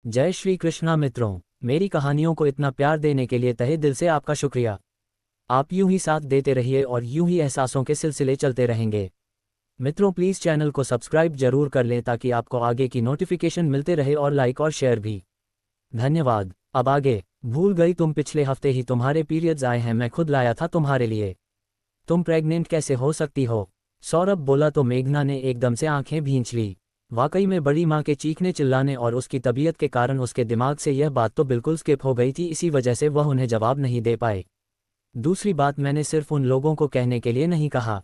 जय श्री कृष्णा मित्रों, मेरी कहानियों को इतना प्यार देने के लिए तहे दिल से आपका शुक्रिया। आप यूं ही साथ देते रहिए और यूं ही एहसासों के सिलसिले चलते रहेंगे। मित्रों, प्लीज़ चैनल को सब्सक्राइब जरूर कर लें ताकि आपको आगे की नोटिफिकेशन मिलते रहे और लाइक और शेयर भी। धन्यवाद। अब आगे। भूल गई तुम, पिछले हफ्ते ही तुम्हारे पीरियड्स आए हैं, मैं खुद लाया था तुम्हारे लिए। तुम प्रेग्नेंट कैसे हो सकती हो? सौरभ बोला तो मेघना ने एकदम से आंखें भींच ली। वाकई में बड़ी माँ के चीखने चिल्लाने और उसकी तबीयत के कारण उसके दिमाग से यह बात तो बिल्कुल स्किप हो गई थी, इसी वजह से वह उन्हें जवाब नहीं दे पाए। दूसरी बात, मैंने सिर्फ उन लोगों को कहने के लिए नहीं कहा,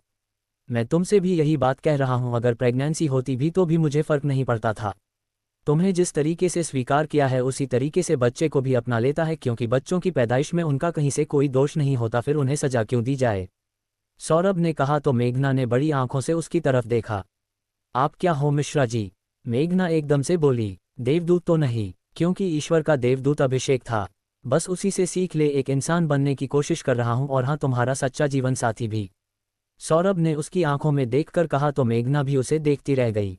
मैं तुमसे भी यही बात कह रहा हूँ। अगर प्रेगनेंसी होती भी तो भी मुझे फर्क नहीं पड़ता था। तुम्हें जिस तरीके से स्वीकार किया है उसी तरीके से बच्चे को भी अपना लेता है, क्योंकि बच्चों की पैदाइश में उनका कहीं से कोई दोष नहीं होता, फिर उन्हें सजा क्यों दी जाए? सौरभ ने कहा तो मेघना ने बड़ी आंखों से उसकी तरफ देखा। आप क्या हो मिश्रा जी? मेघना एकदम से बोली। देवदूत तो नहीं, क्योंकि ईश्वर का देवदूत अभिषेक था। बस उसी से सीख ले, एक इंसान बनने की कोशिश कर रहा हूं, और हाँ, तुम्हारा सच्चा जीवन साथी भी। सौरभ ने उसकी आंखों में देखकर कहा तो मेघना भी उसे देखती रह गई।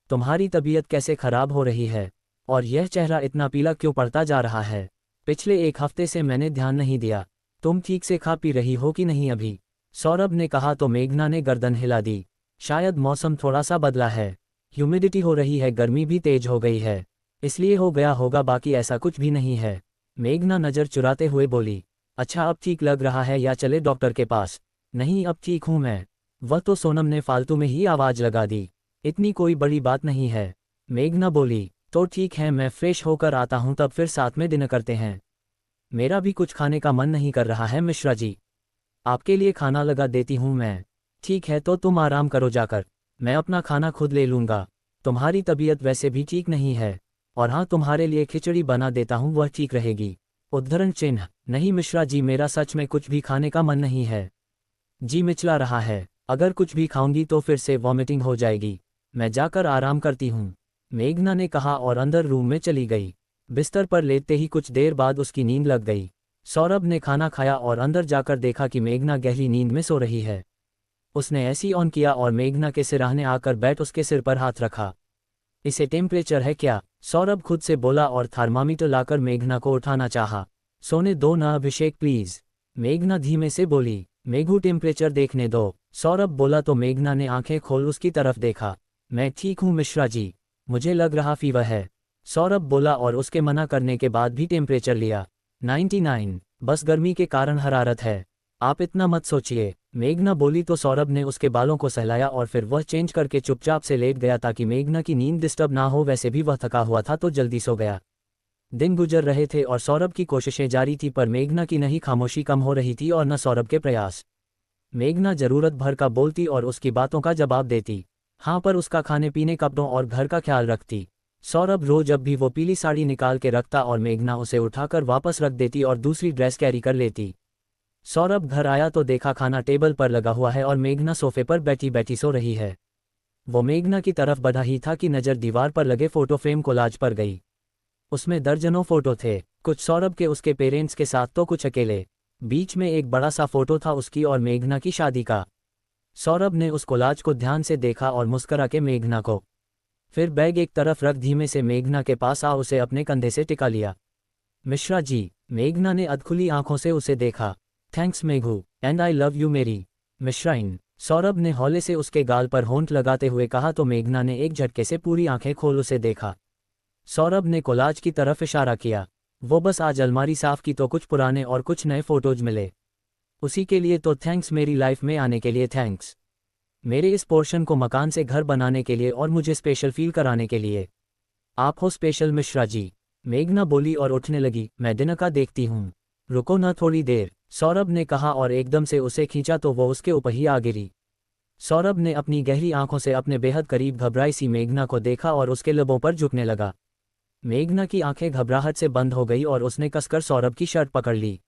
तुम्हारी तबीयत कैसे खराब हो रही है? और यह चेहरा इतना पीला क्यों पड़ता जा रहा है? पिछले एक हफ्ते से मैंने ध्यान नहीं दिया। तुम ठीक से खा पी रही हो कि नहीं अभी? सौरभ ने कहा तो मेघना ने गर्दन हिला दी। शायद मौसम थोड़ा सा बदला है, ह्यूमिडिटी हो रही है, गर्मी भी तेज हो गई है, इसलिए हो गया होगा, बाकी ऐसा कुछ भी नहीं है। मेघना नज़र चुराते हुए बोली। अच्छा, अब ठीक लग रहा है या चले डॉक्टर के पास? नहीं, अब ठीक हूँ मैं। वह तो सोनम ने फालतू में ही आवाज़ लगा दी। इतनी कोई बड़ी बात नहीं है, मेघना बोली। तो ठीक है, मैं फ्रेश होकर आता हूँ, तब फिर साथ में डिनर करते हैं। मेरा भी कुछ खाने का मन नहीं कर रहा है मिश्रा जी, आपके लिए खाना लगा देती हूँ मैं। ठीक है, तो तुम आराम करो जाकर, मैं अपना खाना खुद ले लूँगा। तुम्हारी तबीयत वैसे भी ठीक नहीं है, और हाँ, तुम्हारे लिए खिचड़ी बना देता हूँ, वह ठीक रहेगी। उद्धरण चिन्ह। नहीं मिश्रा जी, मेरा सच में कुछ भी खाने का मन नहीं है। जी मिचला रहा है, अगर कुछ भी खाऊंगी तो फिर से वॉमिटिंग हो जाएगी। मैं जाकर आराम करती हूँ, मेघना ने कहा और अंदर रूम में चली गई। बिस्तर पर लेटते ही कुछ देर बाद उसकी नींद लग गई। सौरभ ने खाना खाया और अंदर जाकर देखा कि मेघना गहरी नींद में सो रही है। उसने एसी ऑन किया और मेघना के सिरहाने आकर बैठ उसके सिर पर हाथ रखा। इसे टेम्परेचर है क्या? सौरभ खुद से बोला और थर्मामीटर लाकर मेघना को उठाना चाहा। सोने दो ना अभिषेक प्लीज, मेघना धीमे से बोली। मेघू, टेम्परेचर देखने दो, सौरभ बोला तो मेघना ने आंखें खोल उसकी तरफ देखा। मैं ठीक हूँ मिश्रा जी, मुझे लग रहा फीवर है, सौरभ बोला और उसके मना करने के बाद भी टेम्परेचर लिया। 99, बस गर्मी के कारण हरारत है, आप इतना मत सोचिए, मेघना बोली तो सौरभ ने उसके बालों को सहलाया और फिर वह चेंज करके चुपचाप से लेट गया ताकि मेघना की नींद डिस्टर्ब ना हो। वैसे भी वह थका हुआ था तो जल्दी सो गया। दिन गुजर रहे थे और सौरभ की कोशिशें जारी थी, पर मेघना की नहीं खामोशी कम हो रही थी और न सौरभ के प्रयास। मेघना जरूरत भर का बोलती और उसकी बातों का जवाब देती, हाँ, पर उसका खाने पीने, कपड़ों और घर का ख्याल रखती। सौरभ रोज जब भी वो पीली साड़ी निकाल के रखता और मेघना उसे उठाकर वापस रख देती और दूसरी ड्रेस कैरी कर लेती। सौरभ घर आया तो देखा खाना टेबल पर लगा हुआ है और मेघना सोफे पर बैठी बैठी सो रही है। वो मेघना की तरफ बढ़ा ही था कि नज़र दीवार पर लगे फोटो फ्रेम कोलाज पर गई। उसमें दर्जनों फोटो थे, कुछ सौरभ के उसके पेरेंट्स के साथ तो कुछ अकेले। बीच में एक बड़ा सा फोटो था उसकी और मेघना की शादी का। सौरभ ने उस कोलाज को ध्यान से देखा और मुस्करा के मेघना को, फिर बैग एक तरफ रख धीमे से मेघना के पास आ उसे अपने कंधे से टिका लिया। मिश्रा जी, मेघना ने अधखुली आंखों से उसे देखा। Thanks Meghu, and I love you मेरी मिश्राइन, सौरभ ने हौले से उसके गाल पर होंठ लगाते हुए कहा तो मेघना ने एक झटके से पूरी आंखें खोल उसे देखा। सौरभ ने कोलाज की तरफ इशारा किया। वो बस आज अलमारी साफ की तो कुछ पुराने और कुछ नए फोटोज मिले, उसी के लिए तो थैंक्स, मेरी लाइफ में आने के लिए थैंक्स, मेरे इस पोर्शन को मकान से घर बनाने के लिए और मुझे स्पेशल फील कराने के लिए। आप हो स्पेशल मिश्रा जी, मेघना बोली और उठने लगी। मैं डिनर का देखती हूँ, रुको ना थोड़ी देर, सौरभ ने कहा और एकदम से उसे खींचा तो वो उसके ऊपर ही आ गिरी। सौरभ ने अपनी गहरी आंखों से अपने बेहद करीब घबराई सी मेघना को देखा और उसके लबों पर झुकने लगा। मेघना की आंखें घबराहट से बंद हो गई और उसने कसकर सौरभ की शर्ट पकड़ ली।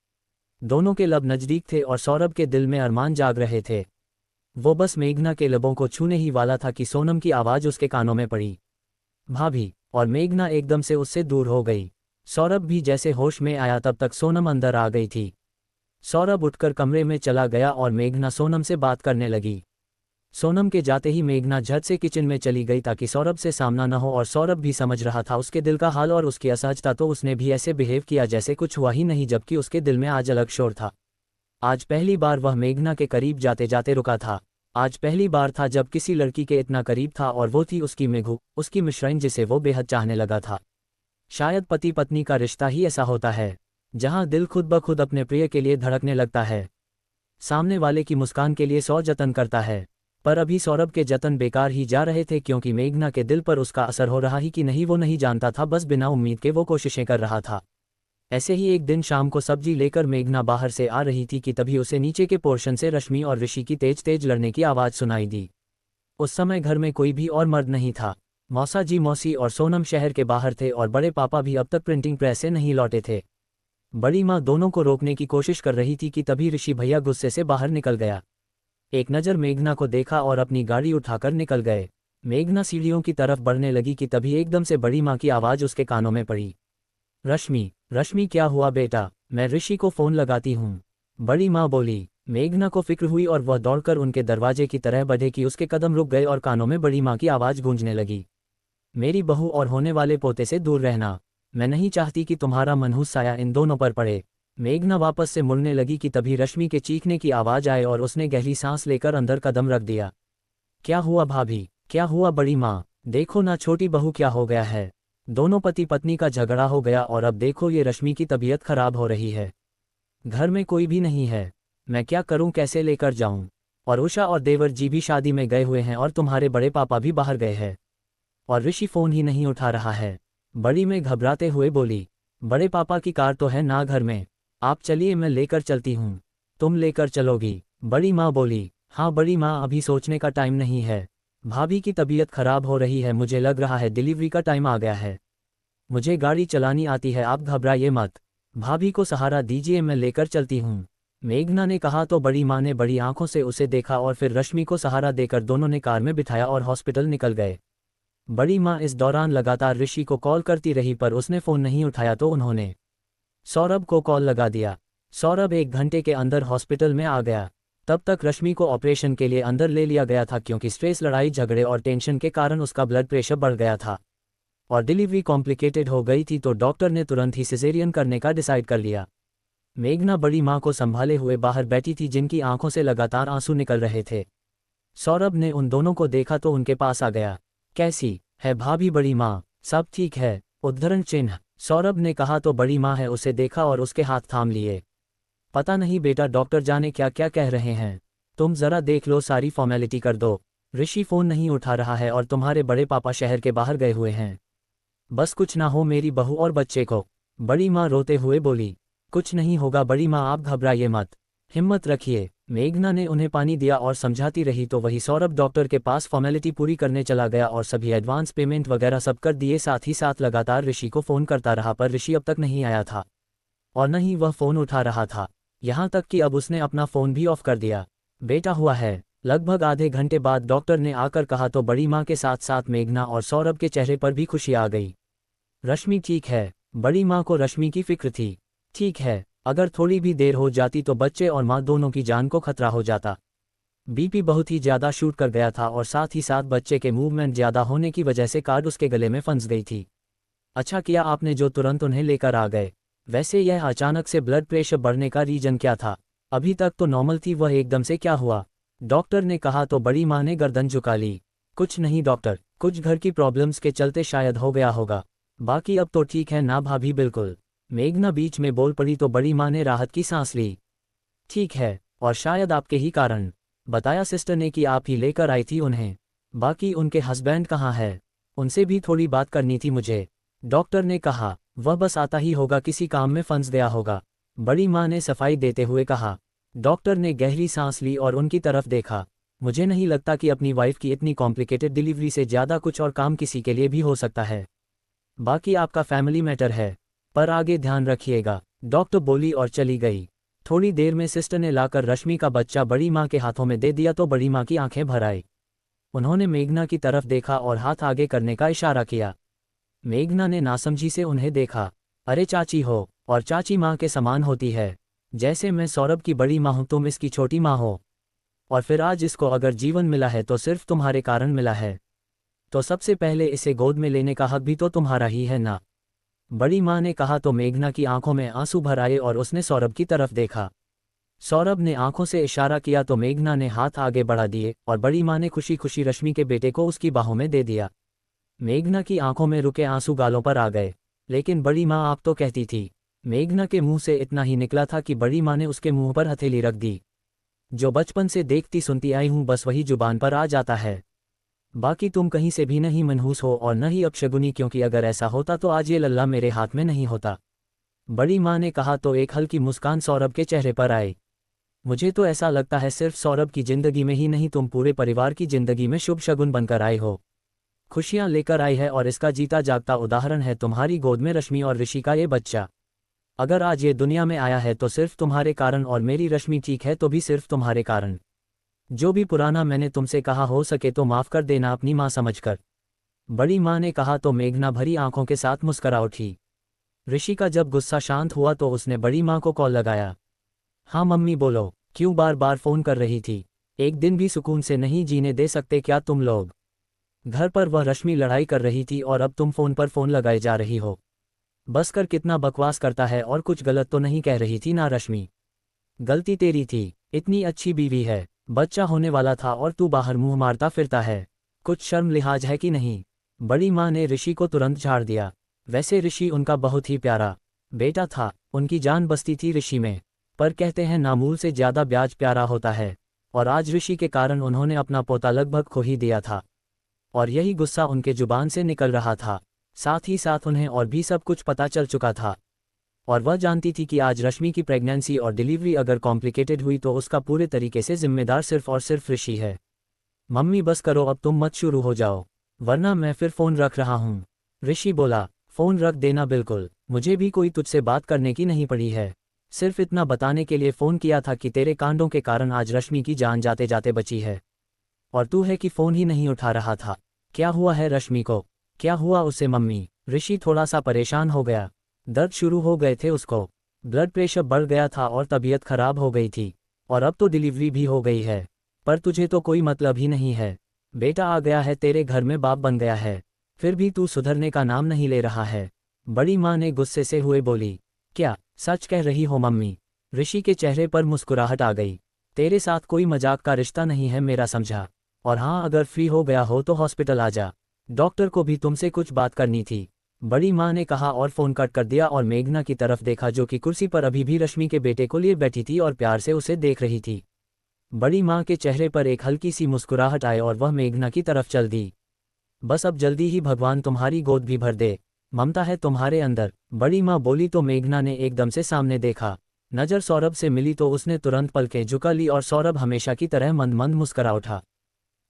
दोनों के लब नजदीक थे और सौरभ के दिल में अरमान जाग रहे थे। वो बस मेघना के लबों को छूने ही वाला था कि सोनम की आवाज़ उसके कानों में पड़ी, भाभी, और मेघना एकदम से उससे दूर हो गई। सौरभ भी जैसे होश में आया तब तक सोनम अंदर आ गई थी। सौरभ उठकर कमरे में चला गया और मेघना सोनम से बात करने लगी। सोनम के जाते ही मेघना झट से किचन में चली गई ताकि सौरभ से सामना न हो, और सौरभ भी समझ रहा था उसके दिल का हाल और उसकी असहजता, तो उसने भी ऐसे बिहेव किया जैसे कुछ हुआ ही नहीं, जबकि उसके दिल में आज अलग शोर था। आज पहली बार वह मेघना के करीब जाते जाते रुका था। आज पहली बार था जब किसी लड़की के इतना करीब था, और वो थी उसकी मेघू, उसकी मिश्राइन, जिसे वो बेहद चाहने लगा था। शायद पति पत्नी का रिश्ता ही ऐसा होता है जहां दिल खुद ब खुद अपने प्रिय के लिए धड़कने लगता है, सामने वाले की मुस्कान के लिए 100 जतन करता है। पर अभी सौरभ के जतन बेकार ही जा रहे थे, क्योंकि मेघना के दिल पर उसका असर हो रहा ही कि नहीं वो नहीं जानता था, बस बिना उम्मीद के वो कोशिशें कर रहा था। ऐसे ही एक दिन शाम को सब्जी लेकर मेघना बाहर से आ रही थी कि तभी उसे नीचे के पोर्शन से रश्मि और ऋषि की तेज तेज लड़ने की आवाज़ सुनाई दी। उस समय घर में कोई भी और मर्द नहीं था। मौसा जी, मौसी और सोनम शहर के बाहर थे, और बड़े पापा भी अब तक प्रिंटिंग प्रेस से नहीं लौटे थे। बड़ी माँ दोनों को रोकने की कोशिश कर रही थी कि तभी ऋषि भैया गुस्से से बाहर निकल गया। एक नज़र मेघना को देखा और अपनी गाड़ी उठाकर निकल गए। मेघना सीढ़ियों की तरफ बढ़ने लगी कि तभी एकदम से बड़ी माँ की आवाज़ उसके कानों में पड़ी। रश्मि, रश्मि क्या हुआ बेटा? मैं ऋषि को फ़ोन लगाती हूँ, बड़ी माँ बोली। मेघना को फिक्र हुई और वह दौड़कर उनके दरवाजे की तरह बढ़े कि उसके कदम रुक गए और कानों में बड़ी माँ की आवाज़ गूंजने लगी। मेरी बहू और होने वाले पोते से दूर रहना। मैं नहीं चाहती कि तुम्हारा मनहूस साया इन दोनों पर पड़े। मेघना वापस से मुड़ने लगी कि तभी रश्मि के चीखने की आवाज़ आए और उसने गहरी सांस लेकर अंदर कदम रख दिया। क्या हुआ भाभी? क्या हुआ बड़ी माँ? देखो ना छोटी बहू, क्या हो गया है? दोनों पति पत्नी का झगड़ा हो गया, और अब देखो ये रश्मि की तबीयत खराब हो रही है। घर में कोई भी नहीं है, मैं क्या करूं, कैसे लेकर जाऊं? और उषा और देवर जी भी शादी में गए हुए हैं, और तुम्हारे बड़े पापा भी बाहर गए हैं, और ऋषि फ़ोन ही नहीं उठा रहा है। बड़ी में घबराते हुए बोली। बड़े पापा की कार तो है ना घर में, आप चलिए मैं लेकर चलती हूँ। तुम लेकर चलोगी? बड़ी माँ बोली। हाँ बड़ी माँ, अभी सोचने का टाइम नहीं है। भाभी की तबीयत खराब हो रही है, मुझे लग रहा है डिलीवरी का टाइम आ गया है। मुझे गाड़ी चलानी आती है, आप घबराइए मत। भाभी को सहारा दीजिए, मैं लेकर चलती हूँ, मेघना ने कहा। तो बड़ी माँ ने बड़ी आंखों से उसे देखा और फिर रश्मि को सहारा देकर दोनों ने कार में बिठाया और हॉस्पिटल निकल गए। बड़ी माँ इस दौरान लगातार ऋषि को कॉल करती रही, पर उसने फ़ोन नहीं उठाया, तो उन्होंने सौरभ को कॉल लगा दिया। सौरभ 1 घंटे के अंदर हॉस्पिटल में आ गया। तब तक रश्मि को ऑपरेशन के लिए अंदर ले लिया गया था, क्योंकि स्ट्रेस, लड़ाई झगड़े और टेंशन के कारण उसका ब्लड प्रेशर बढ़ गया था और डिलीवरी कॉम्प्लिकेटेड हो गई थी, तो डॉक्टर ने तुरंत ही सिजेरियन करने का डिसाइड कर लिया। मेघना बड़ी माँ को संभाले हुए बाहर बैठी थी, जिनकी आंखों से लगातार आंसू निकल रहे थे। सौरभ ने उन दोनों को देखा तो उनके पास आ गया। कैसी है भाभी? बड़ी माँ, सब ठीक है? उद्धरण चिन्ह। सौरभ ने कहा। तो बड़ी माँ है उसे देखा और उसके हाथ थाम लिए। पता नहीं बेटा, डॉक्टर जाने क्या क्या कह रहे हैं, तुम जरा देख लो, सारी फॉर्मेलिटी कर दो। ऋषि फ़ोन नहीं उठा रहा है और तुम्हारे बड़े पापा शहर के बाहर गए हुए हैं। बस कुछ ना हो मेरी बहू और बच्चे को, बड़ी माँ रोते हुए बोली। कुछ नहीं होगा बड़ी माँ, आप घबराइए मत, हिम्मत रखिए। मेघना ने उन्हें पानी दिया और समझाती रही, तो वही सौरभ डॉक्टर के पास फॉर्मेलिटी पूरी करने चला गया और सभी एडवांस पेमेंट वगैरह सब कर दिए। साथ ही साथ लगातार ऋषि को फ़ोन करता रहा, पर ऋषि अब तक नहीं आया था और न ही वह फ़ोन उठा रहा था। यहाँ तक कि अब उसने अपना फ़ोन भी ऑफ कर दिया। बेटा हुआ है। लगभग आधे घंटे बाद डॉक्टर ने आकर कहा, तो बड़ी माँ के साथ साथ मेघना और सौरभ के चेहरे पर भी खुशी आ गई। रश्मि ठीक है। बड़ी माँ को रश्मि की फिक्र थी। ठीक है, अगर थोड़ी भी देर हो जाती तो बच्चे और माँ दोनों की जान को खतरा हो जाता। बीपी बहुत ही ज़्यादा शूट कर गया था और साथ ही साथ बच्चे के मूवमेंट ज़्यादा होने की वजह से कार्ड उसके गले में फंस गई थी। अच्छा किया आपने जो तुरंत उन्हें लेकर आ गए। वैसे यह अचानक से ब्लड प्रेशर बढ़ने का रीजन क्या था? अभी तक तो नॉर्मल थी, वह एकदम से क्या हुआ? डॉक्टर ने कहा। तो बड़ी माँ ने गर्दन झुका ली। कुछ नहीं डॉक्टर, कुछ घर की प्रॉब्लम्स के चलते शायद हो गया होगा, बाकी अब तो ठीक है ना भाभी? बिल्कुल, मेघना बीच में बोल पड़ी। तो बड़ी माँ ने राहत की सांस ली। ठीक है, और शायद आपके ही कारण। बताया सिस्टर ने कि आप ही लेकर आई थी उन्हें। बाकी उनके हस्बैंड कहाँ है? उनसे भी थोड़ी बात करनी थी मुझे, डॉक्टर ने कहा। वह बस आता ही होगा, किसी काम में फंस गया होगा, बड़ी माँ ने सफाई देते हुए कहा। डॉक्टर ने गहरी सांस ली और उनकी तरफ देखा। मुझे नहीं लगता कि अपनी वाइफ की इतनी कॉम्प्लिकेटेड डिलीवरी से ज़्यादा कुछ और काम किसी के लिए भी हो सकता है। बाकी आपका फैमिली मैटर है, पर आगे ध्यान रखिएगा, डॉक्टर बोली और चली गई। थोड़ी देर में सिस्टर ने लाकर रश्मि का बच्चा बड़ी माँ के हाथों में दे दिया, तो बड़ी माँ की आंखें भर आई। उन्होंने मेघना की तरफ देखा और हाथ आगे करने का इशारा किया। मेघना ने नासमझी से उन्हें देखा। अरे चाची हो, और चाची माँ के समान होती है, जैसे मैं सौरभ की बड़ी माँ हूँ, तुम इसकी छोटी माँ हो। और फिर आज इसको अगर जीवन मिला है तो सिर्फ तुम्हारे कारण मिला है, तो सबसे पहले इसे गोद में लेने का हक भी तो तुम्हारा ही है ना। बड़ी माँ ने कहा तो मेघना की आंखों में आंसू भर आए और उसने सौरभ की तरफ देखा। सौरभ ने आंखों से इशारा किया तो मेघना ने हाथ आगे बढ़ा दिए और बड़ी माँ ने खुशी खुशी रश्मि के बेटे को उसकी बाहों में दे दिया। मेघना की आंखों में रुके आंसू गालों पर आ गए। लेकिन बड़ी माँ आप तो कहती थी। मेघना के मुंह से इतना ही निकला था कि बड़ी माँ ने उसके मुंह पर हथेली रख दी। जो बचपन से देखती सुनती आई हूँ बस वही जुबान पर आ जाता है। बाकी तुम कहीं से भी नहीं मनहूस हो और न ही अपशगुनी, क्योंकि अगर ऐसा होता तो आज ये लल्ला मेरे हाथ में नहीं होता। बड़ी माँ ने कहा तो एक हल्की मुस्कान सौरभ के चेहरे पर आई। मुझे तो ऐसा लगता है सिर्फ सौरभ की जिंदगी में ही नहीं तुम पूरे परिवार की जिंदगी में शुभ शगुन बनकर आए हो, खुशियां लेकर आई है, और इसका जीता जागता उदाहरण है तुम्हारी गोद में रश्मि और ऋषि का ये बच्चा। अगर आज ये दुनिया में आया है तो सिर्फ तुम्हारे कारण, और मेरी रश्मि ठीक है तो भी सिर्फ तुम्हारे कारण। जो भी पुराना मैंने तुमसे कहा हो सके तो माफ कर देना अपनी माँ समझकर। बड़ी माँ ने कहा तो मेघना भरी आंखों के साथ मुस्करा उठी। ऋषि का जब गुस्सा शांत हुआ तो उसने बड़ी माँ को कॉल लगाया। हाँ मम्मी बोलो, क्यों बार बार फोन कर रही थी? एक दिन भी सुकून से नहीं जीने दे सकते क्या तुम लोग? घर पर वह रश्मि लड़ाई कर रही थी और अब तुम फोन पर फोन लगाए जा रही हो। बस कर, कितना बकवास करता है, और कुछ गलत तो नहीं कह रही थी ना रश्मि? गलती तेरी थी, इतनी अच्छी बीवी है, बच्चा होने वाला था और तू बाहर मुंह मारता फिरता है। कुछ शर्म लिहाज है कि नहीं? बड़ी माँ ने ऋषि को तुरंत झाड़ दिया। वैसे ऋषि उनका बहुत ही प्यारा बेटा था, उनकी जान बसती थी ऋषि में, पर कहते हैं नामूल से ज्यादा ब्याज प्यारा होता है, और आज ऋषि के कारण उन्होंने अपना पोता लगभग खो ही दिया था, और यही गुस्सा उनके जुबान से निकल रहा था। साथ ही साथ उन्हें और भी सब कुछ पता चल चुका था, और वह जानती थी कि आज रश्मि की प्रेगनेंसी और डिलीवरी अगर कॉम्प्लिकेटेड हुई तो उसका पूरे तरीके से जिम्मेदार सिर्फ और सिर्फ ऋषि है। मम्मी बस करो, अब तुम मत शुरू हो जाओ, वरना मैं फिर फोन रख रहा हूँ। ऋषि बोला, फोन रख देना बिल्कुल, मुझे भी कोई तुझसे बात करने की नहीं पड़ी है, सिर्फ इतना बताने के लिए फ़ोन किया था कि तेरे कांडों के कारण आज रश्मि की जान जाते जाते बची है, और तू है कि फ़ोन ही नहीं उठा रहा था। क्या हुआ है रश्मि को? क्या हुआ उसे मम्मी? ऋषि थोड़ा सा परेशान हो गया। दर्द शुरू हो गए थे उसको, ब्लड प्रेशर बढ़ गया था और तबीयत खराब हो गई थी, और अब तो डिलीवरी भी हो गई है, पर तुझे तो कोई मतलब ही नहीं है। बेटा आ गया है, तेरे घर में बाप बन गया है, फिर भी तू सुधरने का नाम नहीं ले रहा है। बड़ी माँ ने गुस्से से हुए बोली। क्या सच कह रही हो मम्मी? ऋषि के चेहरे पर मुस्कुराहट आ गई। तेरे साथ कोई मजाक का रिश्ता नहीं है मेरा, समझा? और हाँ, अगर फ्री हो गया हो तो हॉस्पिटल आ जा, डॉक्टर को भी तुमसे कुछ बात करनी थी, बड़ी माँ ने कहा और फोन कट कर दिया और मेघना की तरफ देखा जो कि कुर्सी पर अभी भी रश्मि के बेटे को लिए बैठी थी और प्यार से उसे देख रही थी। बड़ी माँ के चेहरे पर एक हल्की सी मुस्कुराहट आई और वह मेघना की तरफ चल दी। बस अब जल्दी ही भगवान तुम्हारी गोद भी भर दे, ममता है तुम्हारे अंदर, बड़ी माँ बोली तो मेघना ने एकदम से सामने देखा। नज़र सौरभ से मिली तो उसने तुरंत पलकें झुका ली और सौरभ हमेशा की तरह मंद मंद मुस्करा उठा।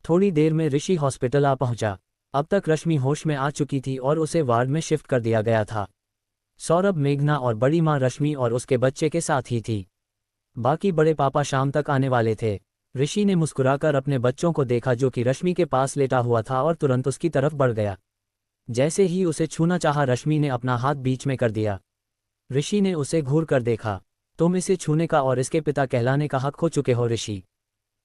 थोड़ी देर में ऋषि हॉस्पिटल आ पहुंचा। अब तक रश्मि होश में आ चुकी थी और उसे वार्ड में शिफ्ट कर दिया गया था। सौरभ, मेघना और बड़ी माँ रश्मि और उसके बच्चे के साथ ही थी। बाकी बड़े पापा शाम तक आने वाले थे। ऋषि ने मुस्कुराकर अपने बच्चों को देखा जो कि रश्मि के पास लेटा हुआ था और तुरंत उसकी तरफ बढ़ गया। जैसे ही उसे छूना चाहा रश्मि ने अपना हाथ बीच में कर दिया। ऋषि ने उसे घूर कर देखा। तुम इसे छूने का और इसके पिता कहलाने का हक खो चुके हो ऋषि,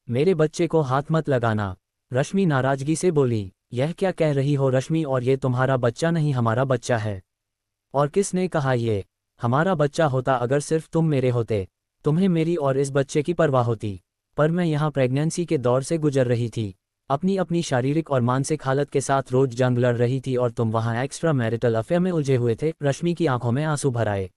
मेरे बच्चे को हाथ मत लगाना, रश्मि नाराजगी से बोली। यह क्या कह रही हो रश्मि, और ये तुम्हारा बच्चा नहीं हमारा बच्चा है। और किसने कहा ये हमारा बच्चा होता? अगर सिर्फ तुम मेरे होते, तुम्हें मेरी और इस बच्चे की परवाह होती, पर मैं यहाँ प्रेगनेंसी के दौर से गुजर रही थी, अपनी अपनी शारीरिक और मानसिक हालत के साथ रोज जंग लड़ रही थी, और तुम वहाँ एक्स्ट्रा मैरिटल अफेयर में उलझे हुए थे। रश्मि की आंखों में आंसू भर आए।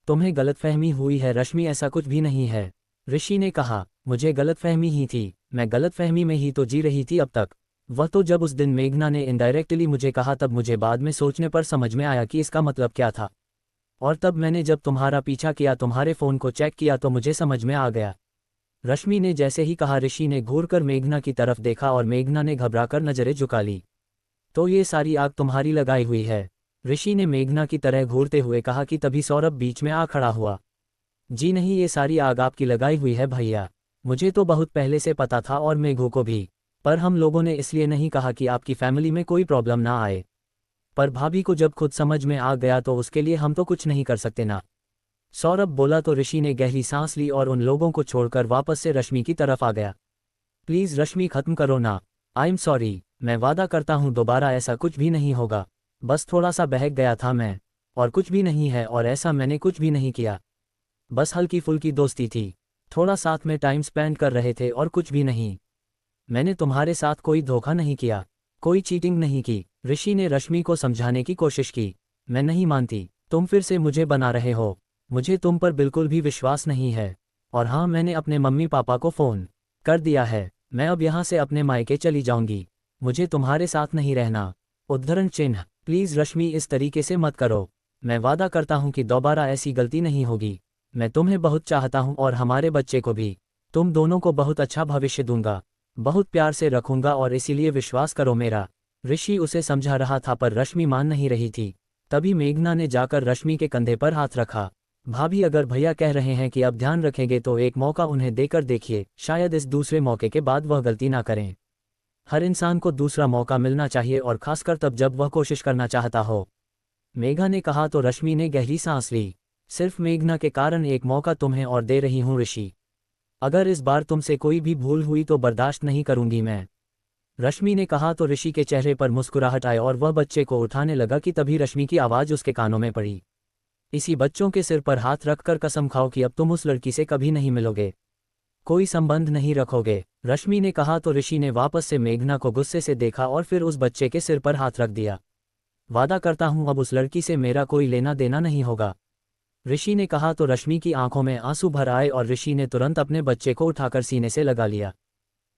तुम्हें गलतफहमी हुई है रश्मि, ऐसा कुछ भी नहीं है, ऋषि ने कहा। मुझे गलतफहमी ही थी, मैं गलतफहमी में ही तो जी रही थी अब तक। वह तो जब उस दिन मेघना ने इनडायरेक्टली मुझे कहा तब मुझे बाद में सोचने पर समझ में आया कि इसका मतलब क्या था, और तब मैंने जब तुम्हारा पीछा किया, तुम्हारे फ़ोन को चेक किया तो मुझे समझ में आ गया। रश्मि ने जैसे ही कहा ऋषि ने घूरकर मेघना की तरफ देखा और मेघना ने घबराकर नजरें झुका ली। तो ये सारी आग तुम्हारी लगाई हुई है, ऋषि ने मेघना की तरह घूरते हुए कहा कि तभी सौरभ बीच में आ खड़ा हुआ। जी नहीं, ये सारी आग आपकी लगाई हुई है भैया, मुझे तो बहुत पहले से पता था और मेघू को भी, पर हम लोगों ने इसलिए नहीं कहा कि आपकी फैमिली में कोई प्रॉब्लम ना आए, पर भाभी को जब खुद समझ में आ गया तो उसके लिए हम तो कुछ नहीं कर सकते ना, सौरभ बोला। तो ऋषि ने गहरी सांस ली और उन लोगों को छोड़कर वापस से रश्मि की तरफ आ गया। प्लीज़ रश्मि खत्म करो ना। आई एम सॉरी, मैं वादा करता हूँ दोबारा ऐसा कुछ भी नहीं होगा। बस थोड़ा सा बहक गया था मैं, और कुछ भी नहीं है, और ऐसा मैंने कुछ भी नहीं किया। बस हल्की फुल्की दोस्ती थी, थोड़ा साथ में टाइम स्पेंड कर रहे थे और कुछ भी नहीं। मैंने तुम्हारे साथ कोई धोखा नहीं किया, कोई चीटिंग नहीं की। ऋषि ने रश्मि को समझाने की कोशिश की। मैं नहीं मानती, तुम फिर से मुझे बना रहे हो। मुझे तुम पर बिल्कुल भी विश्वास नहीं है। और हाँ, मैंने अपने मम्मी पापा को फ़ोन कर दिया है। मैं अब यहाँ से अपने मायके चली जाऊंगी। मुझे तुम्हारे साथ नहीं रहना। उद्धरण चिन्ह। प्लीज़ रश्मि, इस तरीके से मत करो। मैं वादा करता हूँ कि दोबारा ऐसी गलती नहीं होगी। मैं तुम्हें बहुत चाहता हूँ और हमारे बच्चे को भी। तुम दोनों को बहुत अच्छा भविष्य दूंगा, बहुत प्यार से रखूंगा, और इसीलिए विश्वास करो मेरा। ऋषि उसे समझा रहा था पर रश्मि मान नहीं रही थी। तभी मेघना ने जाकर रश्मि के कंधे पर हाथ रखा। भाभी, अगर भैया कह रहे हैं कि अब ध्यान रखेंगे तो एक मौका उन्हें देकर देखिए, शायद इस दूसरे मौके के बाद वह गलती ना करें। हर इंसान को दूसरा मौका मिलना चाहिए, और खासकर तब जब वह कोशिश करना चाहता हो। मेघा ने कहा तो रश्मि ने गहरी सांस ली। सिर्फ मेघना के कारण एक मौका तुम्हें और दे रही हूँ ऋषि। अगर इस बार तुमसे कोई भी भूल हुई तो बर्दाश्त नहीं करूंगी मैं। रश्मि ने कहा तो ऋषि के चेहरे पर मुस्कुराहट आई और वह बच्चे को उठाने लगा कि तभी रश्मि की आवाज़ उसके कानों में पड़ी। इसी बच्चों के सिर पर हाथ रखकर कसम खाओ कि अब तुम उस लड़की से कभी नहीं मिलोगे, कोई संबंध नहीं रखोगे। रश्मि ने कहा तो ऋषि ने वापस से मेघना को गुस्से से देखा और फिर उस बच्चे के सिर पर हाथ रख दिया। वादा करता हूं अब उस लड़की से मेरा कोई लेना देना नहीं होगा। ऋषि ने कहा तो रश्मि की आंखों में आंसू भर आए और ऋषि ने तुरंत अपने बच्चे को उठाकर सीने से लगा लिया।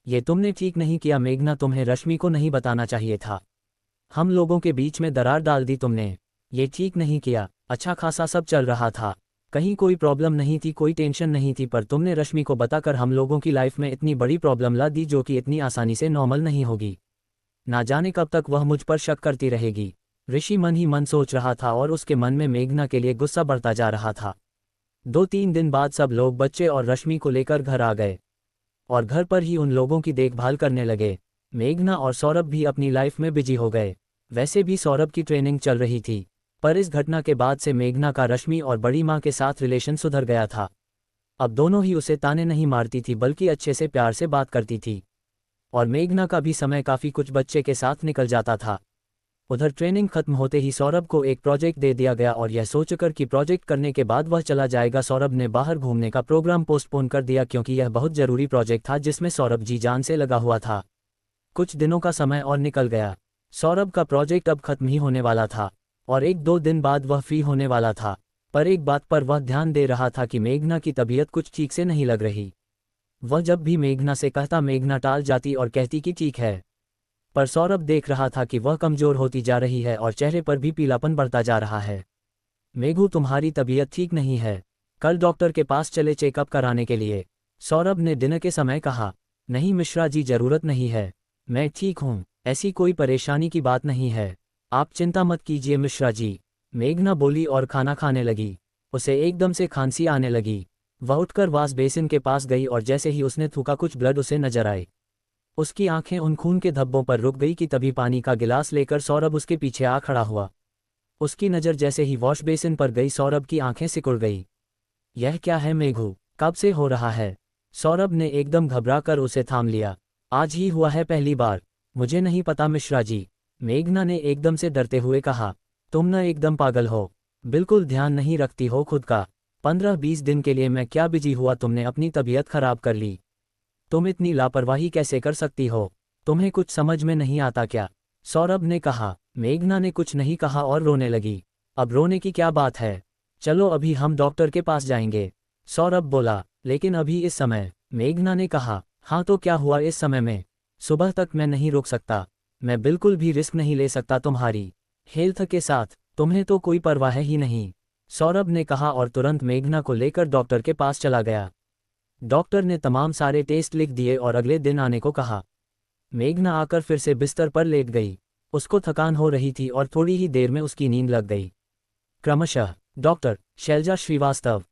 ये तुमने ठीक नहीं किया मेघना, तुम्हें रश्मि को नहीं बताना चाहिए था। हम लोगों के बीच में दरार डाल दी तुमने, ये ठीक नहीं किया। अच्छा खासा सब चल रहा था, कहीं कोई प्रॉब्लम नहीं थी, कोई टेंशन नहीं थी, पर तुमने रश्मि को बताकर हम लोगों की लाइफ में इतनी बड़ी प्रॉब्लम ला दी जो कि इतनी आसानी से नॉर्मल नहीं होगी। ना जाने कब तक वह मुझ पर शक करती रहेगी। ऋषि मन ही मन सोच रहा था और उसके मन में मेघना के लिए गुस्सा बढ़ता जा रहा था। 2-3 दिन बाद सब लोग बच्चे और रश्मि को लेकर घर आ गए और घर पर ही उन लोगों की देखभाल करने लगे। मेघना और सौरभ भी अपनी लाइफ में बिजी हो गए। वैसे भी सौरभ की ट्रेनिंग चल रही थी, पर इस घटना के बाद से मेघना का रश्मि और बड़ी माँ के साथ रिलेशन सुधर गया था। अब दोनों ही उसे ताने नहीं मारती थी बल्कि अच्छे से प्यार से बात करती थी, और मेघना का भी समय काफ़ी कुछ बच्चे के साथ निकल जाता था। उधर ट्रेनिंग खत्म होते ही सौरभ को एक प्रोजेक्ट दे दिया गया और यह सोचकर कि प्रोजेक्ट करने के बाद वह चला जाएगा, सौरभ ने बाहर घूमने का प्रोग्राम पोस्टपोन कर दिया क्योंकि यह बहुत ज़रूरी प्रोजेक्ट था जिसमें सौरभ जी जान से लगा हुआ था। कुछ दिनों का समय और निकल गया। सौरभ का प्रोजेक्ट अब खत्म ही होने वाला था और 1-2 दिन बाद वह फ्री होने वाला था, पर एक बात पर वह ध्यान दे रहा था कि मेघना की तबीयत कुछ ठीक से नहीं लग रही। वह जब भी मेघना से कहता मेघना टाल जाती और कहती कि ठीक है, पर सौरभ देख रहा था कि वह कमज़ोर होती जा रही है और चेहरे पर भी पीलापन बढ़ता जा रहा है। मेघू, तुम्हारी तबीयत ठीक नहीं है, कल डॉक्टर के पास चले चेकअप कराने के लिए, सौरभ ने डिनर के समय कहा। नहीं मिश्रा जी, ज़रूरत नहीं है, मैं ठीक हूँ, ऐसी कोई परेशानी की बात नहीं है, आप चिंता मत कीजिए मिश्रा जी, मेघना बोली और खाना खाने लगी। उसे एकदम से खांसी आने लगी। वह उठकर वाश बेसिन के पास गई और जैसे ही उसने थूका कुछ ब्लड उसे नजर आए। उसकी आंखें उन खून के धब्बों पर रुक गई कि तभी पानी का गिलास लेकर सौरभ उसके पीछे आ खड़ा हुआ। उसकी नज़र जैसे ही वॉश बेसिन पर गई सौरभ की आंखें सिकुड़ गई। यह क्या है मेघू, कब से हो रहा है? सौरभ ने एकदम घबराकर उसे थाम लिया। आज ही हुआ है पहली बार, मुझे नहीं पता मिश्रा जी, मेघना ने एकदम से डरते हुए कहा। तुम न एकदम पागल हो, बिल्कुल ध्यान नहीं रखती हो खुद का। 15-20 दिन के लिए मैं क्या बिजी हुआ, तुमने अपनी तबीयत खराब कर ली। तुम इतनी लापरवाही कैसे कर सकती हो, तुम्हें कुछ समझ में नहीं आता क्या? सौरभ ने कहा। मेघना ने कुछ नहीं कहा और रोने लगी। अब रोने की क्या बात है, चलो अभी हम डॉक्टर के पास जाएंगे, सौरभ बोला। लेकिन अभी इस समय, मेघना ने कहा। हाँ तो क्या हुआ इस समय में? सुबह तक मैं नहीं रुक सकता, मैं बिल्कुल भी रिस्क नहीं ले सकता तुम्हारी हेल्थ के साथ, तुम्हें तो कोई परवाह ही नहीं, सौरभ ने कहा और तुरंत मेघना को लेकर डॉक्टर के पास चला गया। डॉक्टर ने तमाम सारे टेस्ट लिख दिए और अगले दिन आने को कहा। मेघना आकर फिर से बिस्तर पर लेट गई। उसको थकान हो रही थी और थोड़ी ही देर में उसकी नींद लग गई। क्रमशः डॉक्टर शैलजा श्रीवास्तव,